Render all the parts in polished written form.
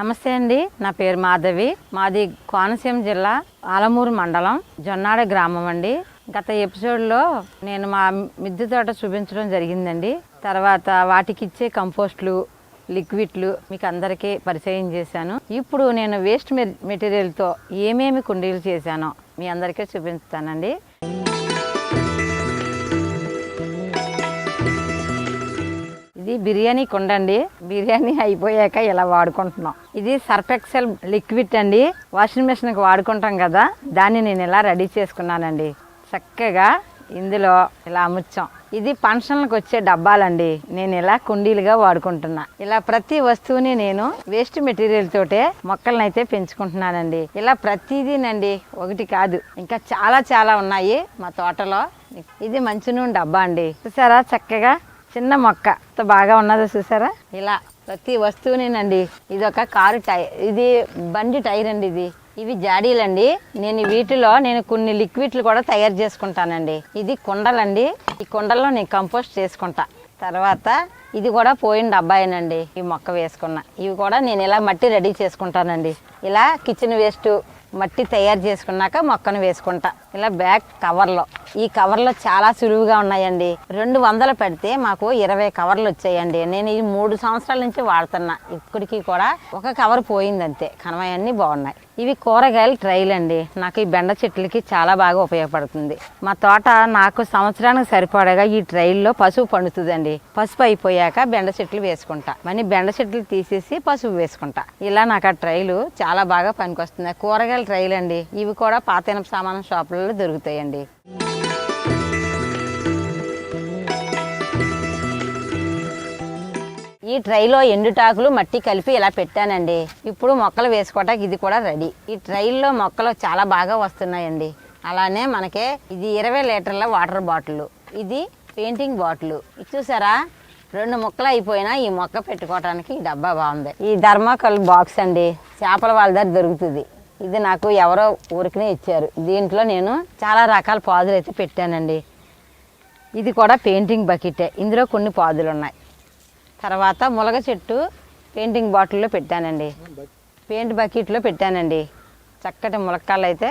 నమస్తే అండి, నా పేరు మాధవి. మాది కోనసీమ జిల్లా ఆలమూరు మండలం జొన్నాడ గ్రామం అండి. గత ఎపిసోడ్లో నేను మా మిద్దె తోట చూపించడం జరిగిందండి. తర్వాత వాటికి ఇచ్చే కంపోస్ట్లు, లిక్విడ్లు మీకు అందరికీ పరిచయం చేశాను. ఇప్పుడు నేను వేస్ట్ మెటీరియల్తో ఏమేమి కుండీలు చేశానో మీ అందరికీ చూపిస్తానండి. ఇది బిర్యానీ కుండ అండి. బిర్యానీ అయిపోయాక ఇలా వాడుకుంటున్నాం. ఇది సర్ఫ్ ఎక్సెల్ లిక్విడ్ అండి. వాషింగ్ మిషన్కి వాడుకుంటాం కదా, దాన్ని నేను ఇలా రెడీ చేసుకున్నానండి. చక్కగా ఇందులో ఇలా అముచ్చాం. ఇది ఫంక్షన్లకు వచ్చే డబ్బాలండి. నేను ఇలా కుండీలుగా వాడుకుంటున్నా. ఇలా ప్రతి వస్తువుని నేను వేస్ట్ మెటీరియల్ తోటే మొక్కలనైతే పెంచుకుంటున్నానండి. ఇలా ప్రతిదీనండి, ఒకటి కాదు, ఇంకా చాలా చాలా ఉన్నాయి మా తోటలో. ఇది మంచి నూనె డబ్బా అండి. చూసారా, చక్కగా చిన్న మొక్క బాగా ఉన్నదో చూసారా. ఇలా ప్రతి వస్తువునేనండి. ఇది ఒక కారు టైర్, ఇది బండి టైర్ అండి. ఇవి జాడీలండి. వీటిలో నేను కొన్ని లిక్విడ్లు కూడా తయారు చేసుకుంటానండి. ఇది కుండలండి. ఈ కుండల్లో నేను కంపోస్ట్ చేసుకుంటా. తర్వాత ఇది కూడా పోయిన డబ్బాయేనండి. ఈ మొక్క వేసుకున్నా. ఇవి కూడా నేను ఇలా మట్టి రెడీ చేసుకుంటానండి. ఇలా కిచెన్ వేస్ట్ మట్టి తయారు చేసుకున్నాక మొక్కను వేసుకుంటా. ఇలా బ్యాగ్ కవర్లో, ఈ కవర్లో చాలా సులువుగా ఉన్నాయండి. 200 పెడితే మాకు 20 కవర్లు వచ్చాయండి. నేను ఈ 3 సంవత్సరాల నుంచి వాడుతున్నా. ఇప్పటికీ కూడా ఒక కవర్ పోయింది అంతే. కనవయన్నీ బాగున్నాయి. ఇవి కూరగాయల ట్రైలు అండి. నాకు ఈ బెండ చెట్లకి చాలా బాగా ఉపయోగపడుతుంది. మా తోట నాకు సంవత్సరానికి సరిపడగా ఈ ట్రైల్లో పసుపు పండుతుందండి. పసుపు అయిపోయాక బెండ చెట్లు వేసుకుంటా. మళ్ళీ బెండ చెట్లు తీసేసి పసుపు వేసుకుంటా. ఇలా నాకు ఆ ట్రైలు చాలా బాగా పనికొస్తుంది. కూరగాయల ట్రైలు అండి. ఇవి కూడా పాత ఇనుప సామాను షాపులలో దొరుకుతాయండి. ఈ ట్రైలో ఎండుటాకులు మట్టి కలిపి ఇలా పెట్టానండి. ఇప్పుడు మొక్కలు వేసుకోవటానికి ఇది కూడా రెడీ. ఈ ట్రైల్లో మొక్కలు చాలా బాగా వస్తున్నాయండి. అలానే మనకే ఇది 20 లీటర్ల వాటర్ బాటిల్, ఇది పెయింటింగ్ బాటిల్. ఇది చూసారా, 2 మొక్కలు అయిపోయినా ఈ మొక్క పెట్టుకోవడానికి ఈ డబ్బా బాగుంది. ఈ థర్మాకోల్ బాక్స్ అండి, చేపల వాళ్ళ దగ్గర దొరుకుతుంది. ఇది నాకు ఎవరో ఊరికనే ఇచ్చారు. దీంట్లో నేను చాలా రకాల పాదులు అయితే పెట్టానండి. ఇది కూడా పెయింటింగ్ బకెటే. ఇందులో కొన్ని పాదులు ఉన్నాయి. తర్వాత ములగ చెట్టు పెయింటింగ్ బాటిల్లో పెట్టానండి. పెయింట్ బకెట్లో పెట్టానండి. చక్కటి ములక్కాళ్ళు అయితే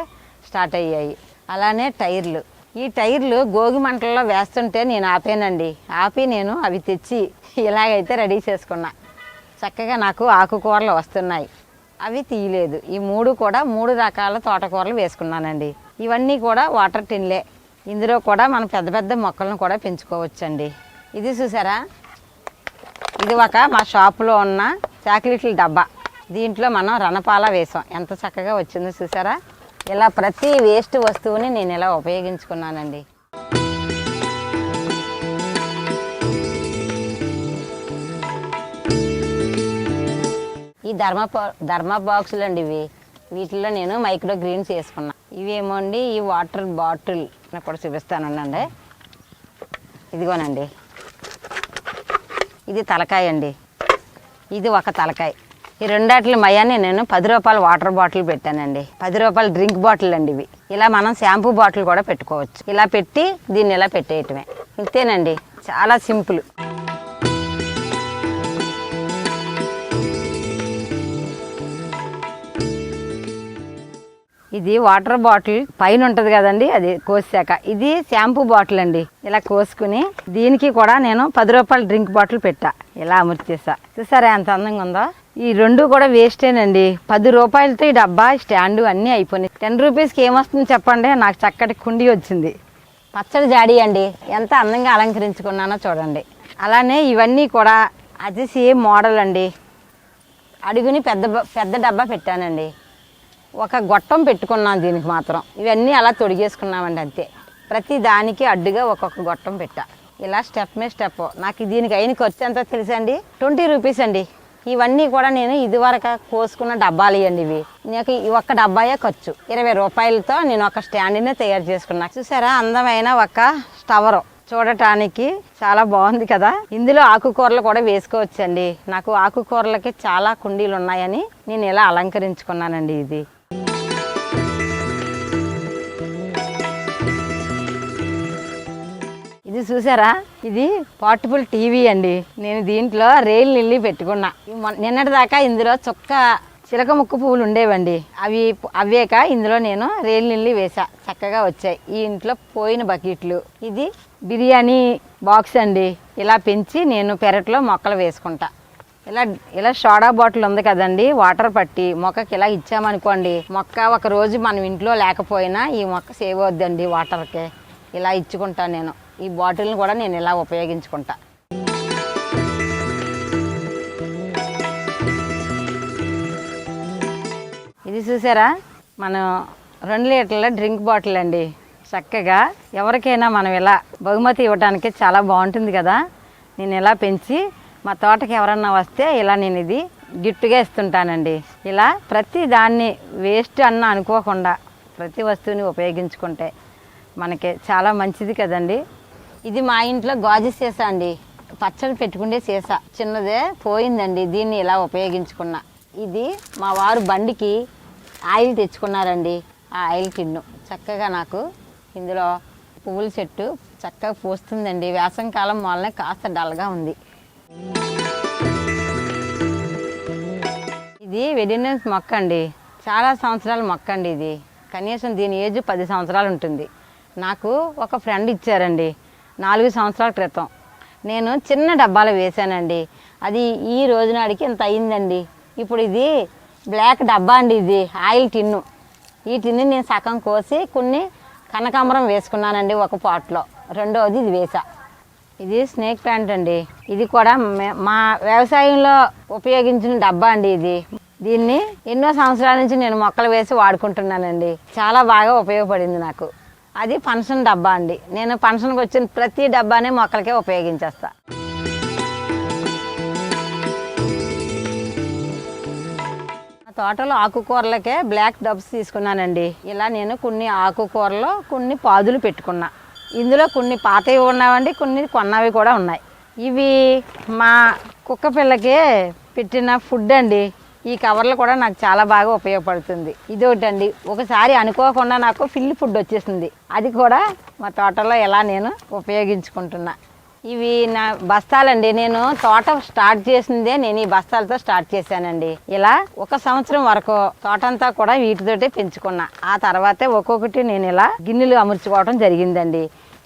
స్టార్ట్ అయ్యాయి. అలానే టైర్లు. ఈ టైర్లు గోగి మంటల్లో వేస్తుంటే నేను ఆపానండి. ఆపి నేను అవి తెచ్చి ఇలాగైతే రెడీ చేసుకున్నా. చక్కగా నాకు ఆకుకూరలు వస్తున్నాయి. అవి తీయలేదు. ఈ 3 కూడా 3 రకాల తోటకూరలు వేసుకున్నానండి. ఇవన్నీ కూడా వాటర్ టిన్లే. ఇందులో కూడా మనం పెద్ద పెద్ద మొక్కలను కూడా పెంచుకోవచ్చండి. ఇది చూసారా, ఇది ఒక మా షాపులో ఉన్న చాక్లెట్ల డబ్బా. దీంట్లో మనం రణపాల వేసాం. ఎంత చక్కగా వచ్చిందో చూసారా. ఇలా ప్రతి వేస్ట్ వస్తువుని నేను ఇలా ఉపయోగించుకున్నానండి. ఈ ధర్మా బాక్సులు అండి ఇవి. వీటిల్లో నేను మైక్రో గ్రీన్స్ వేసుకున్నా. ఇవేమో అండి ఈ వాటర్ బాటిల్ నాకు కూడా చూపిస్తానండి. ఇదిగోనండి, ఇది తలకాయ అండి. ఇది ఒక తలకాయ. ఈ రెండాట్ల మయాన్ని నేను 10 రూపాయల వాటర్ బాటిల్ పెట్టానండి. 10 రూపాయల డ్రింక్ బాటిల్ అండి ఇవి. ఇలా మనం షాంపూ బాటిల్ కూడా పెట్టుకోవచ్చు. ఇలా పెట్టి దీన్ని ఇలా పెట్టేయటమే. ఇంతేనండి, చాలా సింపుల్. ఇది వాటర్ బాటిల్ పైన ఉంటుంది కదండి, అది కోసాక. ఇది షాంపూ బాటిల్ అండి. ఇలా కోసుకుని దీనికి కూడా నేను 10 రూపాయల డ్రింక్ బాటిల్ పెట్టా. ఇలా అమర్చేసా. చూసారా ఎంత అందంగా ఉందో. ఈ 2 కూడా వేస్టేనండి. 10 రూపాయలతో ఈ డబ్బా, స్టాండు అన్నీ అయిపోయినాయి. 10 రూపీస్కి ఏమొస్తుంది చెప్పండి. నాకు చక్కటి కుండీ వచ్చింది. పచ్చడి జాడీ అండి. ఎంత అందంగా అలంకరించుకున్నానో చూడండి. అలానే ఇవన్నీ కూడా అది సేమ్ మోడల్ అండి. అడుగుని పెద్ద డబ్బా పెట్టానండి. ఒక గొట్టం పెట్టుకున్నాను దీనికి మాత్రం. ఇవన్నీ అలా తొడిగేసుకున్నామండి అంతే. ప్రతి దానికి అడ్డుగా ఒక్కొక్క గొట్టం పెట్టా. ఇలా స్టెప్ మీద స్టెప్. నాకు దీనికి అయిన ఖర్చు ఎంతో తెలుసండి, 20 రూపీస్ అండి. ఇవన్నీ కూడా నేను ఇదివరకు కోసుకున్న డబ్బాలు ఇవ్వండి. ఇవి నాకు ఈ ఒక్క డబ్బాయే ఖర్చు. 20 రూపాయలతో నేను ఒక స్టాండ్నే తయారు చేసుకున్నా. చూసారా, అందమైన ఒక స్టవరు. చూడటానికి చాలా బాగుంది కదా. ఇందులో ఆకుకూరలు కూడా వేసుకోవచ్చండి. నాకు ఆకుకూరలకి చాలా కుండీలు ఉన్నాయని నేను ఇలా అలంకరించుకున్నానండి. ఇది ఇది చూసారా, ఇది పోర్టబుల్ టీవీ అండి. నేను దీంట్లో రైలు నిల్లి పెట్టుకున్నా. నిన్నటి దాకా ఇందులో చిలక ముక్కు పువ్వులు ఉండేవండి. అవేక ఇందులో నేను రైలు నిల్లి వేసా, చక్కగా వచ్చాయి. ఈ ఇంట్లో పోయిన బకెట్లు. ఇది బిర్యానీ బాక్స్ అండి. ఇలా పెంచి నేను పెరట్లో మొక్కలు వేసుకుంటా. ఇలా సోడా బాటిల్ ఉంది కదండి, వాటర్ పట్టి మొక్కకి ఇలా ఇచ్చామనుకోండి, మొక్క ఒక రోజు మనం ఇంట్లో లేకపోయినా ఈ మొక్క సేవ్ అవుద్దండి వాటర్కి. ఇలా ఇచ్చుకుంటా నేను. ఈ బాటిల్ని కూడా నేను ఇలా ఉపయోగించుకుంటా. ఇది చూసారా, మనం 2 లీటర్ల డ్రింక్ బాటిల్ అండి. చక్కగా ఎవరికైనా మనం ఇలా బహుమతి ఇవ్వడానికి చాలా బాగుంటుంది కదా. నేను ఇలా పెంచి మా తోటకి ఎవరన్నా వస్తే ఇలా నేను ఇది గిఫ్ట్గా ఇస్తుంటానండి. ఇలా ప్రతి దాన్ని వేస్ట్ అన్న అనుకోకుండా ప్రతి వస్తువుని ఉపయోగించుకుంటే మనకి చాలా మంచిది కదండి. ఇది మా ఇంట్లో గాజు సీసా అండి, పచ్చడి పెట్టుకుంటే సీసా చిన్నదే పోయిందండి. దీన్ని ఇలా ఉపయోగించుకున్నా. ఇది మా వారు బండికి ఆయిల్ తెచ్చుకున్నారండి. ఆ ఆయిల్ టిన్ను చక్కగా నాకు ఇందులో పువ్వుల చెట్టు చక్కగా పూస్తుందండి. వేసవికాలం వల్లనే కాస్త డల్గా ఉంది. ఇది వెడినెన్స్ మొక్క అండి, చాలా సంవత్సరాల మొక్క అండి. ఇది కనీసం దీని ఏజ్ 10 సంవత్సరాలు ఉంటుంది. నాకు ఒక ఫ్రెండ్ ఇచ్చారండి 4 సంవత్సరాల క్రితం. నేను చిన్న డబ్బాలో వేసానండి. అది ఈ రోజు నాడికి ఇంత అయిందండి. ఇప్పుడు ఇది బ్లాక్ డబ్బా అండి, ఇది ఆయిల్ టిన్ను. ఈ టిన్ను నేను సగం కోసి కొన్ని కనకాంబరం వేసుకున్నానండి ఒక పాట్లో. రెండవది ఇది వేసా. ఇది స్నేక్ ప్లాంట్ అండి. ఇది కూడా మా వ్యవసాయంలో ఉపయోగించిన డబ్బా అండి. దీన్ని ఎన్నో సంవత్సరాల నుంచి నేను మొక్కలు వేసి వాడుకుంటున్నానండి. చాలా బాగా ఉపయోగపడింది నాకు. అది ఫంక్షన్ డబ్బా అండి. నేను ఫంక్షన్కి వచ్చిన ప్రతి డబ్బానే మొక్కలకే ఉపయోగించేస్తా. తోటలో ఆకుకూరలకే బ్లాక్ డబ్స్ తీసుకున్నానండి. ఇలా నేను కొన్ని ఆకుకూరలో కొన్ని పాదులు పెట్టుకున్నా. ఇందులో కొన్ని పాతవి ఉన్నాయండి, కొన్ని కొన్నవి కూడా ఉన్నాయి. ఇవి మా కుక్క పిల్లకి పెట్టిన ఫుడ్ అండి. ఈ కవర్లు కూడా నాకు చాలా బాగా ఉపయోగపడుతుంది. ఇదొకటండి, ఒకసారి అనుకోకుండా నాకు ఫిల్ ఫుడ్ వచ్చేసింది. అది కూడా మా తోటలో ఎలా నేను ఉపయోగించుకుంటున్నా. ఇవి నా బస్తాలండి. నేను తోట స్టార్ట్ చేసిందే నేను ఈ బస్తాలతో స్టార్ట్ చేశానండి. ఇలా 1 సంవత్సరం వరకు తోటంతా కూడా వీటితోటే పెంచుకున్నా. ఆ తర్వాతే ఒక్కొక్కటి నేను ఇలా గిన్నెలు అమర్చుకోవడం జరిగిందండి.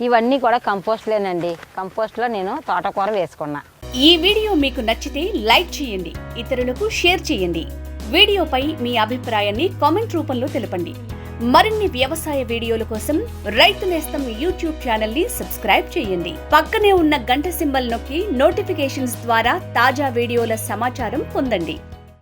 ఇవన్నీ కూడా కంపోస్ట్లేనండి. కంపోస్ట్లో నేను తోటకూర వేసుకున్నా. ఈ వీడియో మీకు నచ్చితే లైక్ చేయండి, ఇతరులకు షేర్ చేయండి. వీడియోపై మీ అభిప్రాయాన్ని కామెంట్ రూపంలో తెలపండి. మరిన్ని వ్యవసాయ వీడియోల కోసం రైతు నేస్తం యూట్యూబ్ ఛానల్ ని సబ్స్క్రైబ్ చేయండి. పక్కనే ఉన్న గంట సింబల్ నొక్కి నోటిఫికేషన్స్ ద్వారా తాజా వీడియోల సమాచారం పొందండి.